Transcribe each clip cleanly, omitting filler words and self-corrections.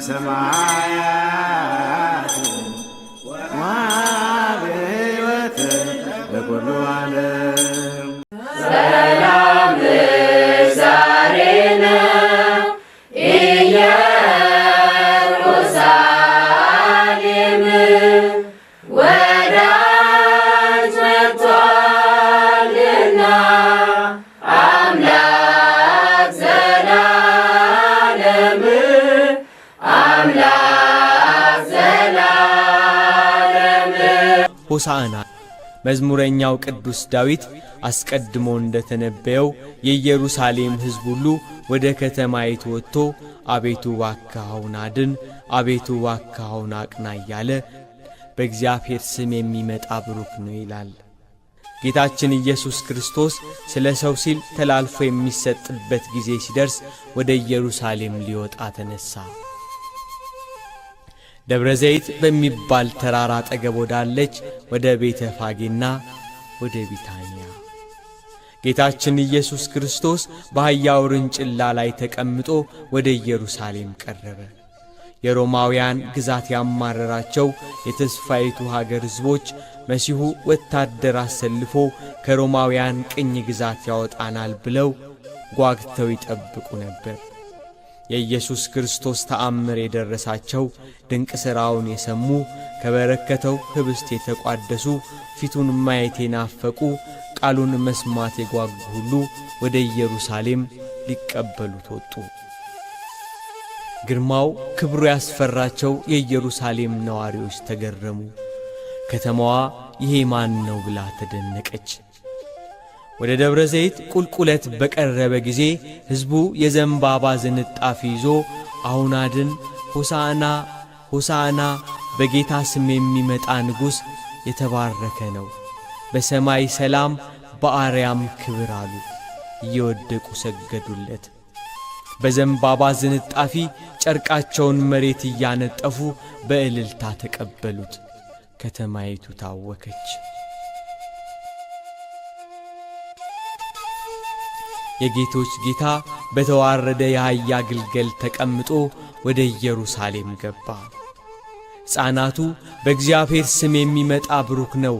ሰማያት ወሕይወት ለኩሉ ዓለም ሰላም ዛሬ ነው ኢየሩሳሌም ወዳጅ መጥቷልና አምላክ ዘላለም አምላክ ዘላለም። ሆሳዕና መዝሙረኛው ቅዱስ ዳዊት አስቀድሞ እንደተነበየው የኢየሩሳሌም ሕዝብ ሁሉ ወደ ከተማይቱ ወጥቶ አቤቱ እባክህ አሁን አድን፣ አቤቱ እባክህ አሁን አቅና እያለ በእግዚአብሔር ስም የሚመጣ ብሩክ ነው ይላል። ጌታችን ኢየሱስ ክርስቶስ ስለ ሰው ሲል ተላልፎ የሚሰጥበት ጊዜ ሲደርስ ወደ ኢየሩሳሌም ሊወጣ ተነሳ። ደብረ ዘይት በሚባል ተራራ አጠገብ ወዳለች ወደ ቤተ ፋጌና ወደ ቢታንያ ጌታችን ኢየሱስ ክርስቶስ በአህያ ውርንጭላ ላይ ተቀምጦ ወደ ኢየሩሳሌም ቀረበ። የሮማውያን ግዛት ያማረራቸው የተስፋይቱ ሀገር ሕዝቦች መሲሁ ወታደር አሰልፎ ከሮማውያን ቅኝ ግዛት ያወጣናል ብለው ጓግተው ይጠብቁ ነበር። የኢየሱስ ክርስቶስ ተአምር የደረሳቸው ድንቅ ሥራውን የሰሙ ከበረከተው ኅብስት የተቋደሱ ፊቱን ማየት የናፈቁ ቃሉን መስማት የጓጉ ሁሉ ወደ ኢየሩሳሌም ሊቀበሉት ወጡ። ግርማው ክብሩ ያስፈራቸው የኢየሩሳሌም ነዋሪዎች ተገረሙ። ከተማዋ ይሄ ማን ነው ብላ ተደነቀች። ወደ ደብረ ዘይት ቁልቁለት በቀረበ ጊዜ ሕዝቡ የዘንባባ ዝንጣፊ ይዞ አሁን አድን፣ ሆሳዕና ሆሳዕና፣ በጌታ ስም የሚመጣ ንጉሥ የተባረከ ነው፣ በሰማይ ሰላም በአርያም ክብር አሉ። እየወደቁ ሰገዱለት። በዘንባባ ዝንጣፊ ጨርቃቸውን መሬት እያነጠፉ በእልልታ ተቀበሉት። ከተማይቱ ታወከች። የጌቶች ጌታ በተዋረደ የአህያ ግልገል ተቀምጦ ወደ ኢየሩሳሌም ገባ። ሕፃናቱ በእግዚአብሔር ስም የሚመጣ ብሩክ ነው፣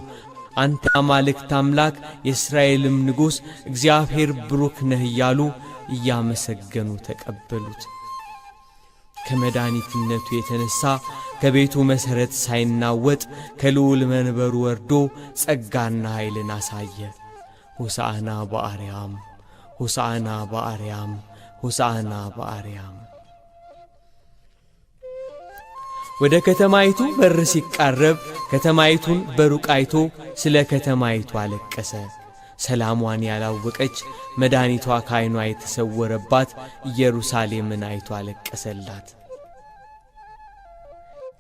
አንተ አማልክት አምላክ የእስራኤልም ንጉሥ እግዚአብሔር ብሩክ ነህ እያሉ እያመሰገኑ ተቀበሉት። ከመድኃኒትነቱ የተነሣ ከቤቱ መሠረት ሳይናወጥ ከልዑል መንበሩ ወርዶ ጸጋና ኃይልን አሳየ። ሆሳዕና በአርያም ሆሳዕና በአርያም ሆሳዕና በአርያም። ወደ ከተማይቱ በር ሲቃረብ ከተማይቱን በሩቅ አይቶ ስለ ከተማይቱ አለቀሰ። ሰላሟን ያላወቀች መድኃኒቷ ከዓይኗ የተሰወረባት ኢየሩሳሌምን አይቶ አለቀሰላት።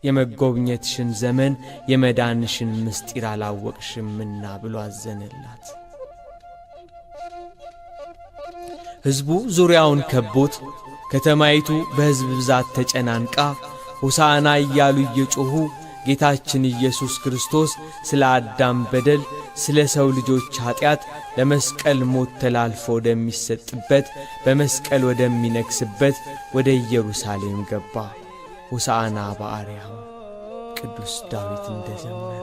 የመጎብኘትሽን ዘመን የመዳንሽን ምስጢር አላወቅሽምና ብሎ አዘነላት። ሕዝቡ ዙሪያውን ከቦት ከተማይቱ በሕዝብ ብዛት ተጨናንቃ ሆሳዕና እያሉ እየጮኹ ጌታችን ኢየሱስ ክርስቶስ ስለ አዳም በደል ስለ ሰው ልጆች ኀጢአት ለመስቀል ሞት ተላልፎ ወደሚሰጥበት በመስቀል ወደሚነግሥበት ወደ ኢየሩሳሌም ገባ። ሆሳዕና በአርያም ቅዱስ ዳዊት እንደዘመረ